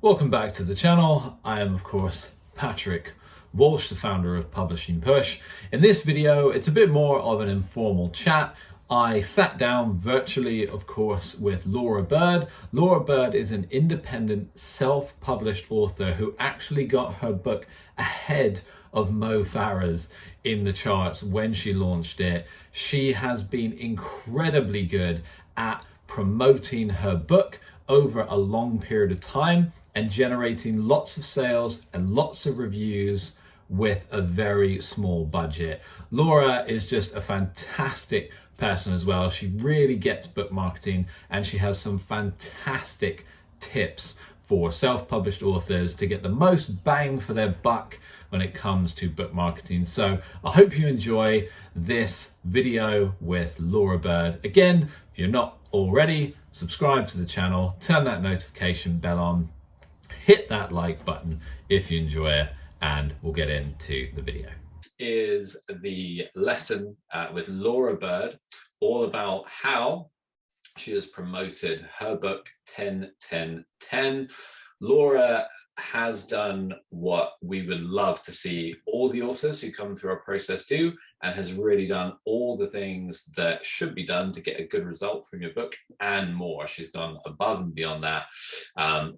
Welcome back to the channel. I am, of course, Patrick Walsh, the founder of Publishing Push. In this video, it's a bit more of an informal chat. I sat down virtually, of course, with Laura Bird. Laura Bird is an independent, self-published author who actually got her book ahead of Mo Farah's in the charts when she launched it. She has been incredibly good at promoting her book over a long period of time and generating lots of sales and lots of reviews with a very small budget. Laura is just a fantastic person as well. She really gets book marketing and she has some fantastic tips for self-published authors to get the most bang for their buck when it comes to book marketing. So I hope you enjoy this video with Laura Bird. Again, if you're not already, subscribe to the channel, turn that notification bell on, hit that like button if you enjoy it, and we'll get into the video. Is the lesson with Laura Bird, all about how she has promoted her book 10-10-10. Laura has done what we would love to see all the authors who come through our process do, and has really done all the things that should be done to get a good result from your book and more. She's gone above and beyond that.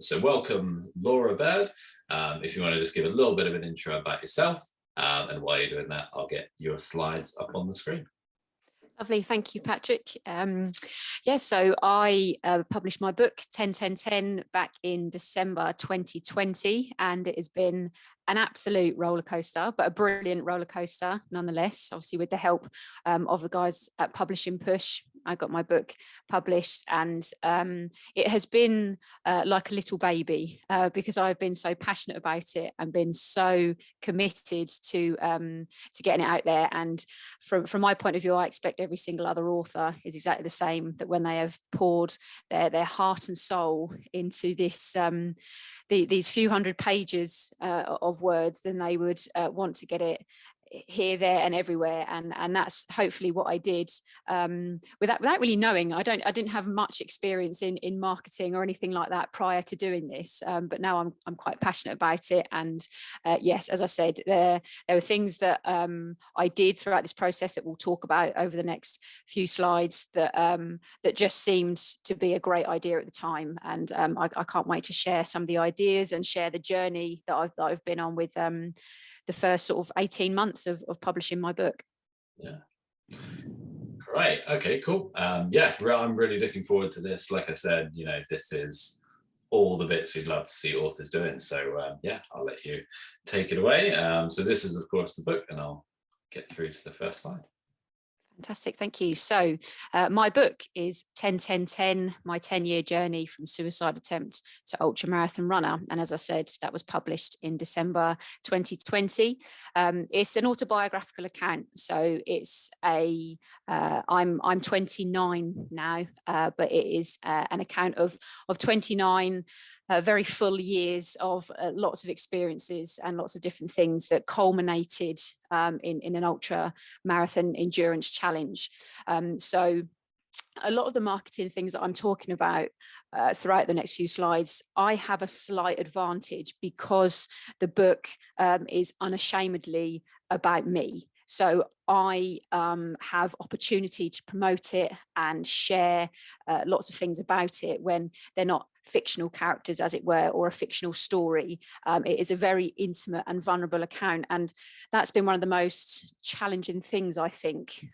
So welcome, Laura Bird. If you want to just give a little bit of an intro about yourself, and while you're doing that, I'll get your slides up on the screen. Lovely, thank you, Patrick. So I published my book 10-10-10 back in December 2020, and it has been an absolute roller coaster, but a brilliant roller coaster nonetheless. Obviously, with the help of the guys at Publishing Push, I got my book published, and it has been like a little baby because I've been so passionate about it and been so committed to getting it out there. And from my point of view, I expect every single other author is exactly the same, that when they have poured their heart and soul into this these few hundred pages of words, then they would want to get it here, there, and everywhere, and that's hopefully what I did without really knowing. I didn't have much experience in marketing or anything like that prior to doing this, but now I'm quite passionate about it. And yes, as I said, there were things that I did throughout this process that we'll talk about over the next few slides that that just seemed to be a great idea at the time, and I can't wait to share some of the ideas and share the journey that I've been on with the first sort of 18 months of publishing my book. Yeah. Great. Okay, cool. Yeah, I'm really looking forward to this. Like I said, this is all the bits we'd love to see authors doing. So yeah, I'll let you take it away. So this is, of course, the book, and I'll get through to the first slide. Fantastic, thank you. So my book is 10-10-10, my 10-year journey from suicide attempt to ultramarathon runner. And as I said, that was published in December 2020. It's an autobiographical account. So it's I'm 29 now, but it is an account of 29 very full years of lots of experiences and lots of different things that culminated in an ultra marathon endurance challenge. So a lot of the marketing things that I'm talking about throughout the next few slides, I have a slight advantage because the book is unashamedly about me. So I have opportunity to promote it and share lots of things about it when they're not fictional characters, as it were, or a fictional story. It is a very intimate and vulnerable account, and that's been one of the most challenging things, I think.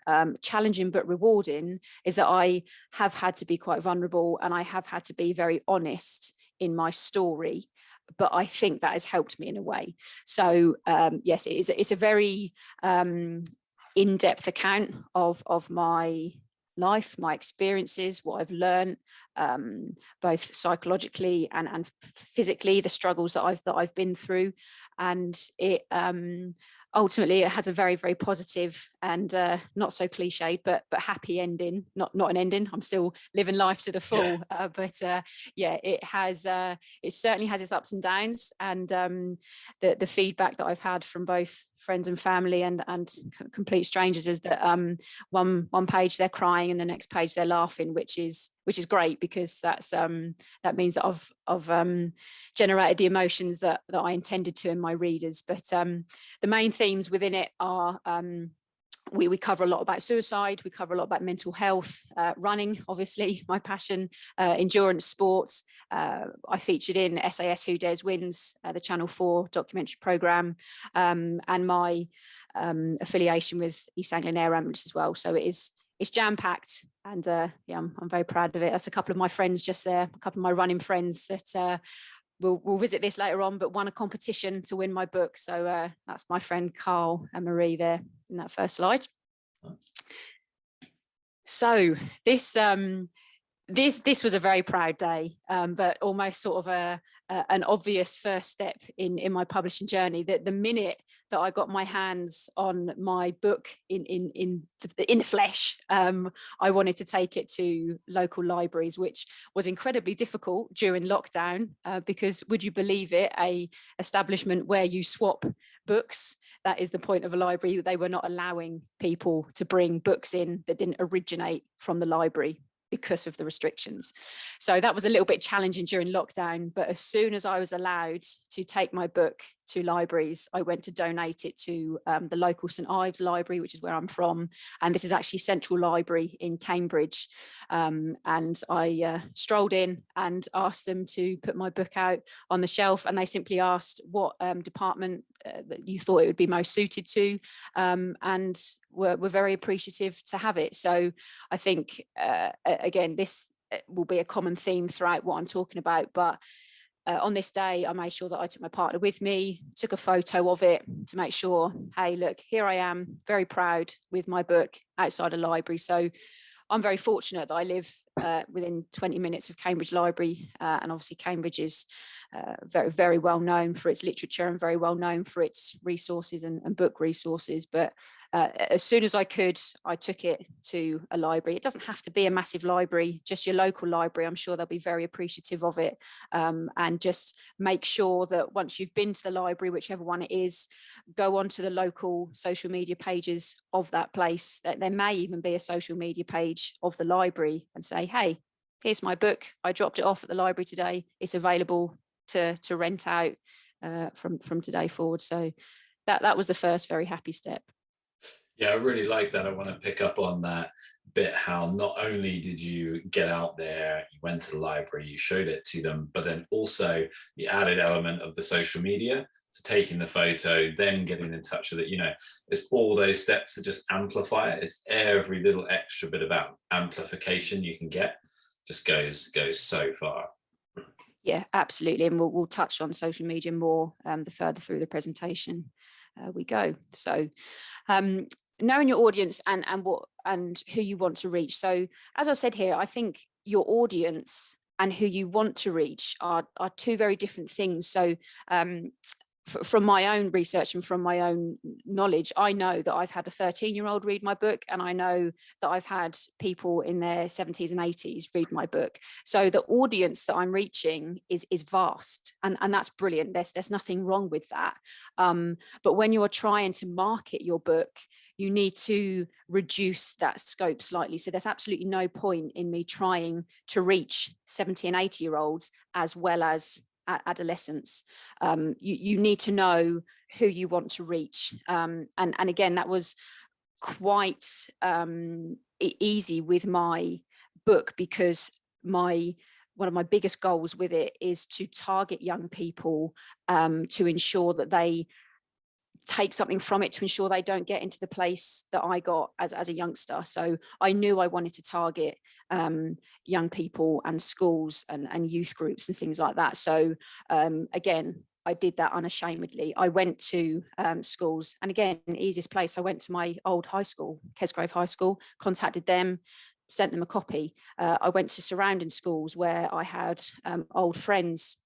Challenging but rewarding is that I have had to be quite vulnerable, and I have had to be very honest in my story, but I think that has helped me in a way. So yes, it's a very in-depth account of my life, my experiences, what I've learned, both psychologically and physically, the struggles that I've been through, and it ultimately it has a very, very positive and not so cliched but happy ending. Not an ending. I'm still living life to the full, but yeah, it certainly has its ups and downs, and the feedback that I've had from both friends and family and complete strangers is that one page they're crying and the next page they're laughing, which is great, because that means that I've generated the emotions that I intended to in my readers. But the main themes within it are we cover a lot about suicide, we cover a lot about mental health, running, obviously, my passion, endurance sports. I featured in SAS Who Dares Wins, the Channel 4 documentary programme, and my affiliation with East Anglian Air Ambulance as well. So it's jam-packed, and yeah, I'm very proud of it. That's a couple of my friends just there, a couple of my running friends that we'll visit this later on, but won a competition to win my book. So that's my friend Carl and Marie there in that first slide. So this was a very proud day, but almost sort of an obvious first step in my publishing journey. That the minute that I got my hands on my book in the flesh, I wanted to take it to local libraries, which was incredibly difficult during lockdown, because would you believe it, a establishment where you swap books, that is the point of a library, they were not allowing people to bring books in that didn't originate from the library because of the restrictions. So that was a little bit challenging during lockdown, but as soon as I was allowed to take my book to libraries, I went to donate it to the local St Ives Library, which is where I'm from, and this is actually Central Library in Cambridge. And I strolled in and asked them to put my book out on the shelf, and they simply asked what department that you thought it would be most suited to, and were very appreciative to have it. So I think, again, this will be a common theme throughout what I'm talking about, but on this day, I made sure that I took my partner with me, took a photo of it to make sure, hey, look, here I am, very proud with my book outside a library. So I'm very fortunate that I live within 20 minutes of Cambridge Library, and obviously Cambridge is very, very well known for its literature and very well known for its resources and book resources. But as soon as I could, I took it to a library. It doesn't have to be a massive library, just your local library. I'm sure they'll be very appreciative of it. And just make sure that once you've been to the library, whichever one it is, go onto the local social media pages of that place. That there may even be a social media page of the library, and say, hey, here's my book. I dropped it off at the library today. It's available to rent out from today forward. So that was the first very happy step. Yeah, I really like that. I want to pick up on that bit, how not only did you get out there, you went to the library, you showed it to them, but then also the added element of the social media. So taking the photo, then getting in touch with it, it's all those steps to just amplify it. It's every little extra bit about amplification you can get, just goes so far. Yeah, absolutely. And we'll touch on social media more the further through the presentation we go. So knowing your audience and who you want to reach. So as I've said here, I think your audience and who you want to reach are two very different things. So from my own research and from my own knowledge, I know that I've had a 13-year-old read my book, and I know that I've had people in their 70s and 80s read my book. So the audience that I'm reaching is vast, and that's brilliant. There's nothing wrong with that. But when you're trying to market your book, you need to reduce that scope slightly. So there's absolutely no point in me trying to reach 70 and 80-year-olds as well as adolescents. You need to know who you want to reach. And again, that was quite easy with my book, because one of my biggest goals with it is to target young people, to ensure that they take something from it, to ensure they don't get into the place that I got as a youngster. So I knew I wanted to target young people and schools and youth groups and things like that. So again, I did that unashamedly. I went to schools, and again, easiest place, I went to my old high school, Kesgrove High School, contacted them, sent them a copy. I went to surrounding schools where I had old friends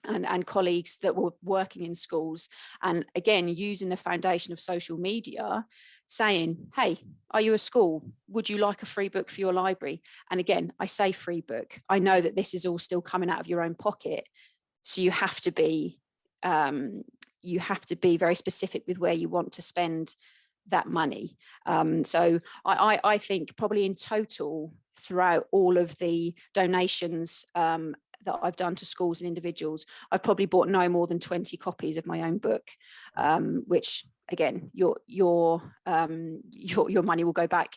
and colleagues that were working in schools, and again, using the foundation of social media, saying, hey, are you a school? Would you like a free book for your library? And again, I say free book. I know that this is all still coming out of your own pocket, so you have to be very specific with where you want to spend that money. So I think probably in total throughout all of the donations that I've done to schools and individuals, I've probably bought no more than 20 copies of my own book, which again, your money will go back.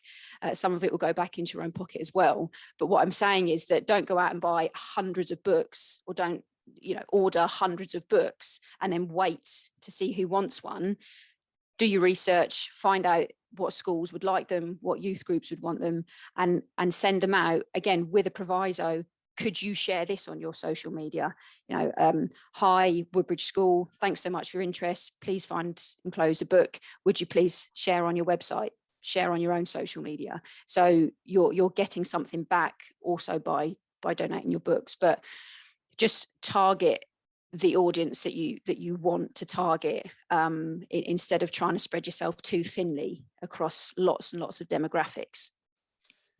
Some of it will go back into your own pocket as well. But what I'm saying is that don't go out and buy hundreds of books, or don't order hundreds of books and then wait to see who wants one. Do your research, find out what schools would like them, what youth groups would want them, and send them out, again, with a proviso. Could you share this on your social media? Hi, Woodbridge School, thanks so much for your interest. Please find enclosed a book. Would you please share on your website, share on your own social media? So you're getting something back also by donating your books. But just target the audience that you want to target, instead of trying to spread yourself too thinly across lots and lots of demographics.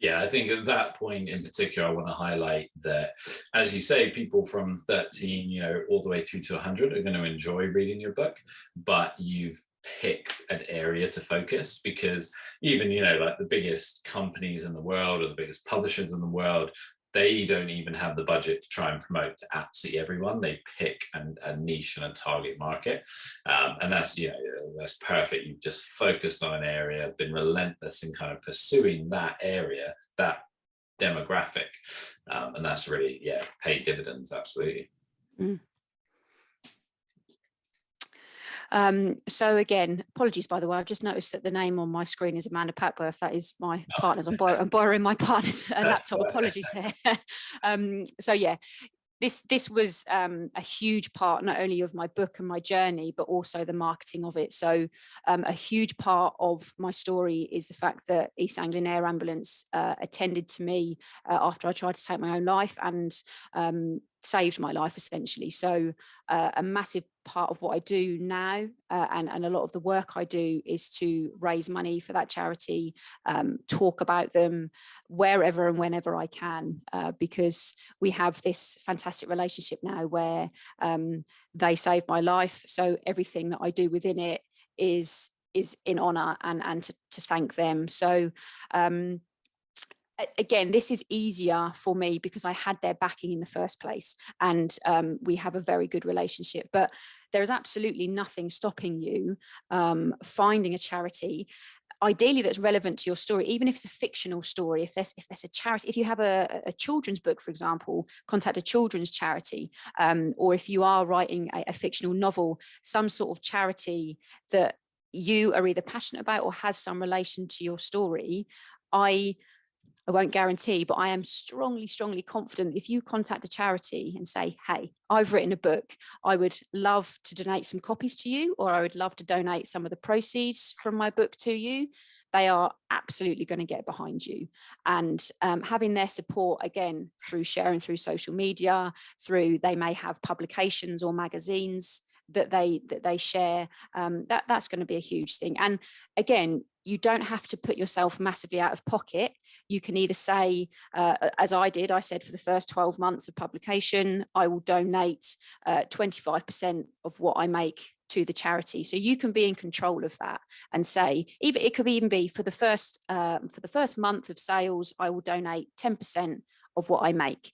Yeah, I think at that point in particular, I want to highlight that, as you say, people from 13, all the way through to 100 are going to enjoy reading your book, but you've picked an area to focus, because even, like the biggest companies in the world or the biggest publishers in the world, they don't even have the budget to try and promote to absolutely everyone. They pick a niche and a target market. And that's, that's perfect. You've just focused on an area, been relentless in kind of pursuing that area, that demographic. And that's really, paid dividends, absolutely. Mm. So again, apologies, by the way, I've just noticed that the name on my screen is Amanda Patworth. That is my partner's. I'm borrowing my partner's laptop. Apologies there. So yeah, this was a huge part, not only of my book and my journey, but also the marketing of it. So a huge part of my story is the fact that East Anglian Air Ambulance attended to me after I tried to take my own life, and saved my life, essentially. So a massive part of what I do now, and a lot of the work I do, is to raise money for that charity, talk about them wherever and whenever I can, because we have this fantastic relationship now where they saved my life. So everything that I do within it is in honor and to thank them. So again, this is easier for me because I had their backing in the first place, and we have a very good relationship. But there is absolutely nothing stopping you finding a charity, ideally that's relevant to your story, even if it's a fictional story. If there's a charity, if you have a children's book, for example, contact a children's charity, or if you are writing a fictional novel, some sort of charity that you are either passionate about or has some relation to your story. I won't guarantee, but I am strongly, strongly confident if you contact a charity and say, hey, I've written a book, I would love to donate some copies to you, or I would love to donate some of the proceeds from my book to you, they are absolutely going to get behind you. And having their support, again, through sharing through social media, they may have publications or magazines that they share, that's going to be a huge thing. And again, you don't have to put yourself massively out of pocket. You can either say, as I did, I said for the first 12 months of publication, I will donate 25% of what I make to the charity. So you can be in control of that and say, it could even be for the first month of sales, I will donate 10% of what I make.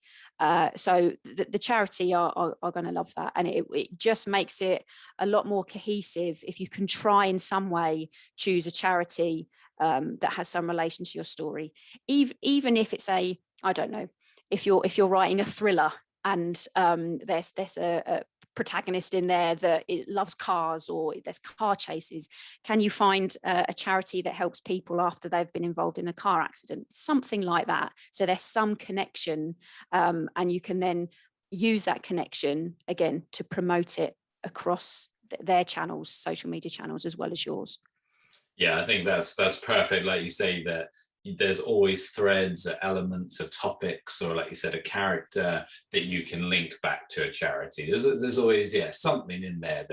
So the charity are going to love that. And it just makes it a lot more cohesive if you can try in some way choose a charity that has some relation to your story. Even if it's I don't know, if you're writing a thriller and there's a protagonist in there that it loves cars, or there's car chases, can you find a charity that helps people after they've been involved in a car accident, something like that? So there's some connection, and you can then use that connection again to promote it across their channels, social media channels, as well as yours. Yeah, I think that's perfect. Like you say, that there's always threads or elements or topics, or like you said, a character that you can link back to a charity. There's always, yeah, something in there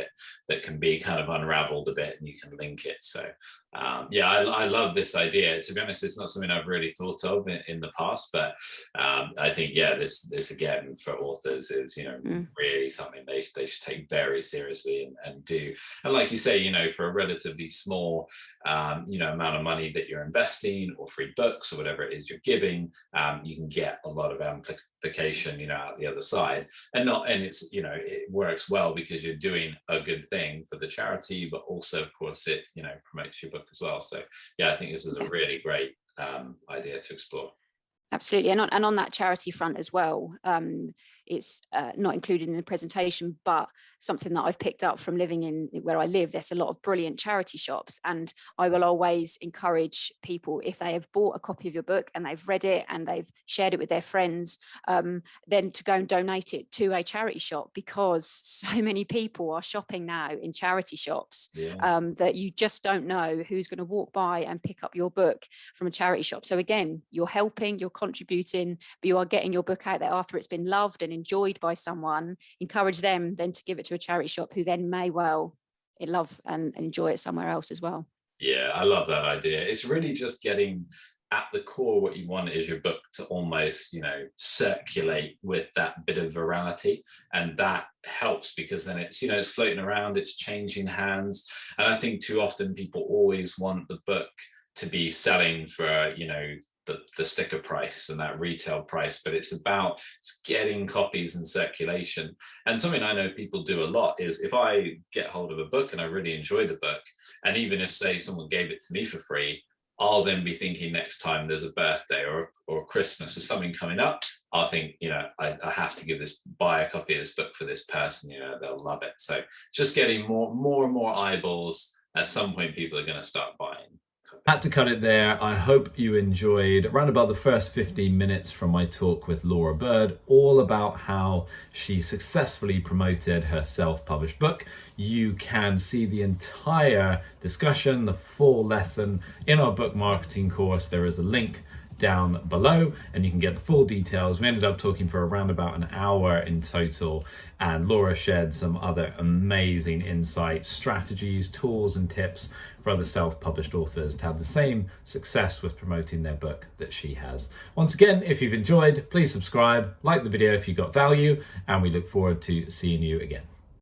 that can be kind of unraveled a bit and you can link it. So yeah, I love this idea. To be honest, it's not something I've really thought of in the past, but I think, yeah, this again for authors is, you know, really something they should take very seriously and do. And like you say, you know, for a relatively small you know, amount of money that you're investing, or free books, or whatever it is you're giving, you can get a lot of amplification, you know, out the other side. And it's, you know, it works well because you're doing a good thing for the charity, but also, of course, it, you know, promotes your book as well. So yeah, I think this is a really great idea to explore. Absolutely. And on that charity front as well, it's not included in the presentation, but something that I've picked up from living in where I live, there's a lot of brilliant charity shops. And I will always encourage people, if they have bought a copy of your book and they've read it and they've shared it with their friends, then to go and donate it to a charity shop, because so many people are shopping now in charity shops, that you just don't know who's going to walk by and pick up your book from a charity shop. So again, you're helping, you're contributing, but you are getting your book out there after it's been loved and enjoyed by someone. Encourage them then to give it to a charity shop, who then may well love and enjoy it somewhere else as well. Yeah, I love that idea. It's really just getting at the core, what you want is your book to almost, you know, circulate with that bit of virality, and that helps because then it's, you know, it's floating around, it's changing hands. And I think too often people always want the book to be selling for, you know, the sticker price and that retail price, but it's about getting copies in circulation. And something I know people do a lot is, if I get hold of a book and I really enjoy the book, and even if, say, someone gave it to me for free, I'll then be thinking next time there's a birthday or Christmas or something coming up, I'll think, you know, I have to buy a copy of this book for this person, you know, they'll love it. So just getting more and more eyeballs. At some point, people are going to start buying. Had to cut it there. I hope you enjoyed around about the first 15 minutes from my talk with Laura Bird, all about how she successfully promoted her self-published book. You can see the entire discussion, the full lesson in our book marketing course. There is a link down below and you can get the full details. We ended up talking for around about an hour in total, and Laura shared some other amazing insights, strategies, tools and tips for other self-published authors to have the same success with promoting their book that she has. Once again, if you've enjoyed, please subscribe, like the video if you got value, and we look forward to seeing you again.